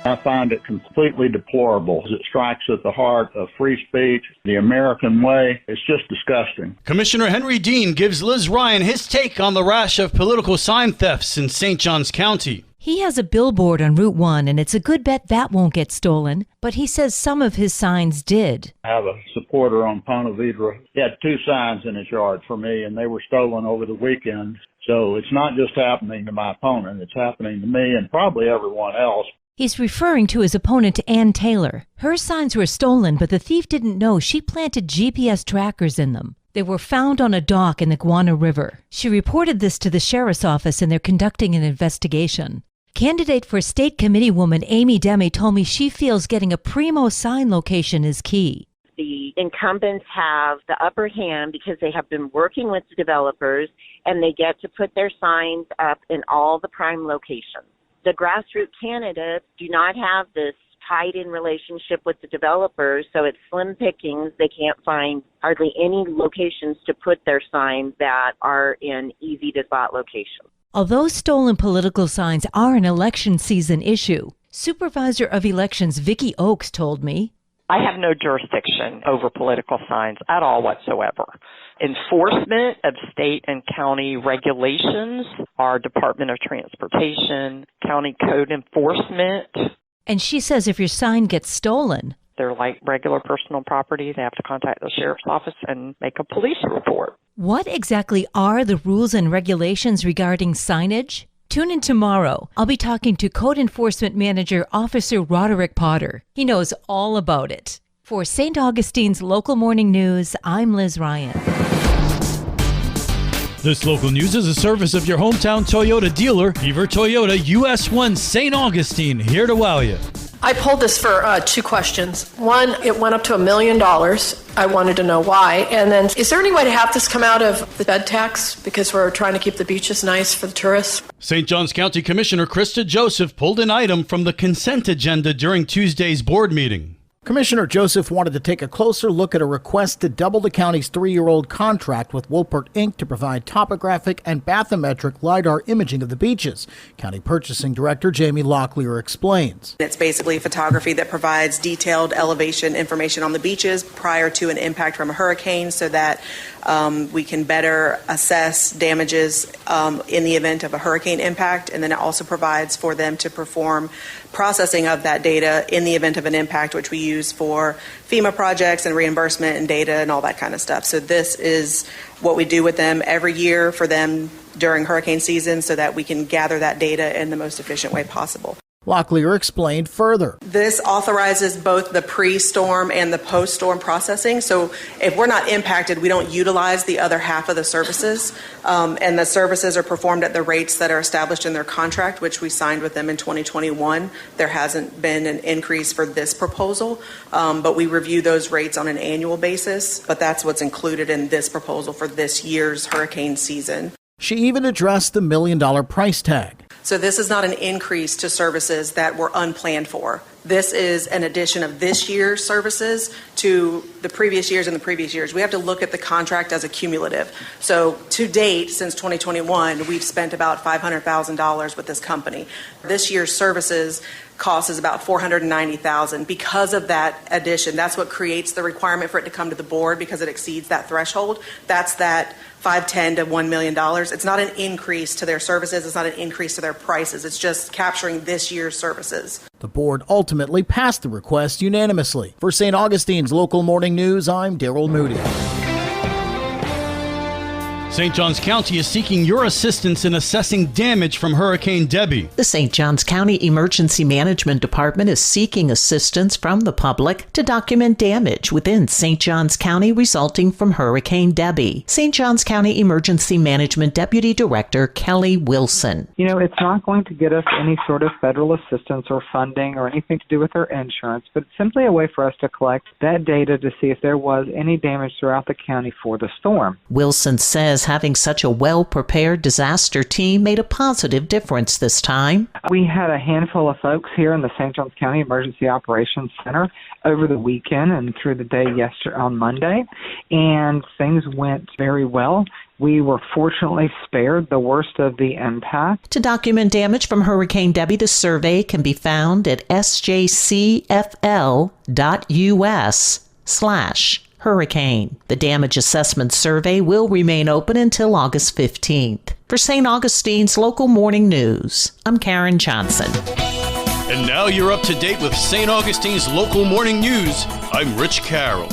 I find it completely deplorable. It strikes at the heart of free speech, the American way. It's just disgusting. Commissioner Henry Dean gives Liz Ryan his take on the rash of political sign thefts in St. Johns County. He has a billboard on Route 1, and it's a good bet that won't get stolen, but he says some of his signs did. I have a supporter on Ponte Vedra. He had 2 signs in his yard for me, and they were stolen over the weekend. So it's not just happening to my opponent, it's happening to me and probably everyone else. He's referring to his opponent, Ann Taylor. Her signs were stolen, but the thief didn't know she planted GPS trackers in them. They were found on a dock in the Guana River. She reported this to the sheriff's office, and they're conducting an investigation. Candidate for state committee woman Amy Demi told me she feels getting a primo sign location is key. The incumbents have the upper hand because they have been working with the developers, and they get to put their signs up in all the prime locations. The grassroots candidates do not have this tied-in relationship with the developers, so it's slim pickings. They can't find hardly any locations to put their signs that are in easy-to-spot locations. Although stolen political signs are an election season issue, Supervisor of Elections Vicki Oakes told me, I have no jurisdiction over political signs at all whatsoever. Enforcement of state and county regulations are Department of Transportation, county code enforcement. And she says if your sign gets stolen, they're like regular personal property. They have to contact the sheriff's office and make a police report. What exactly are the rules and regulations regarding signage? Tune in tomorrow. I'll be talking to Code Enforcement Manager Officer Roderick Potter. He knows all about it. For St. Augustine's Local Morning News, I'm Liz Ryan. This local news is a service of your hometown Toyota dealer, Beaver Toyota, US 1 St. Augustine, here to wow you. I pulled this for 2 questions. One, it went up to $1 million. I wanted to know why. And then, is there any way to have this come out of the bed tax? Because we're trying to keep the beaches nice for the tourists. St. Johns County Commissioner Krista Joseph pulled an item from the consent agenda during Tuesday's board meeting. Commissioner Joseph wanted to take a closer look at a request to double the county's 3-year-old contract with Wolpert Inc. to provide topographic and bathymetric LiDAR imaging of the beaches. County Purchasing Director Jamie Locklear explains. It's basically photography that provides detailed elevation information on the beaches prior to an impact from a hurricane so that we can better assess damages in the event of a hurricane impact. And then it also provides for them to perform processing of that data in the event of an impact, which we use for FEMA projects and reimbursement and data and all that kind of stuff. So this is what we do with them every year for them during hurricane season so that we can gather that data in the most efficient way possible. Locklear explained further. This authorizes both the pre-storm and the post-storm processing. So if we're not impacted, we don't utilize the other half of the services. And the services are performed at the rates that are established in their contract, which we signed with them in 2021. There hasn't been an increase for this proposal, but we review those rates on an annual basis. But that's what's included in this proposal for this year's hurricane season. She even addressed the $1 million price tag. So this is not an increase to services that were unplanned for. This is an addition of this year's services to the previous years and the previous years. We have to look at the contract as a cumulative. So to date, since 2021, we've spent about $500,000 with this company. This year's services cost is about $490,000. Because of that addition, that's what creates the requirement for it to come to the board because it exceeds that threshold. That's that $510,000 to $1 million. It's not an increase to their services. It's not an increase to their prices. It's just capturing this year's services. The board ultimately passed the request unanimously. For St. Augustine's Local Morning News, I'm Daryl Moody. St. Johns County is seeking your assistance in assessing damage from Hurricane Debbie. The St. Johns County Emergency Management Department is seeking assistance from the public to document damage within St. Johns County resulting from Hurricane Debbie. St. Johns County Emergency Management Deputy Director Kelly Wilson. It's not going to get us any sort of federal assistance or funding or anything to do with our insurance, but it's simply a way for us to collect that data to see if there was any damage throughout the county for the storm. Wilson says having such a well-prepared disaster team made a positive difference this time. We had a handful of folks here in the St. Johns County Emergency Operations Center over the weekend and through the day on Monday, and things went very well. We were fortunately spared the worst of the impact. To document damage from Hurricane Debbie, the survey can be found at sjcfl.us/hurricane. The damage assessment survey will remain open until August 15th. For St. Augustine's Local Morning News, I'm Karen Johnson. And now you're up to date with St. Augustine's Local Morning News. I'm Rich Carroll.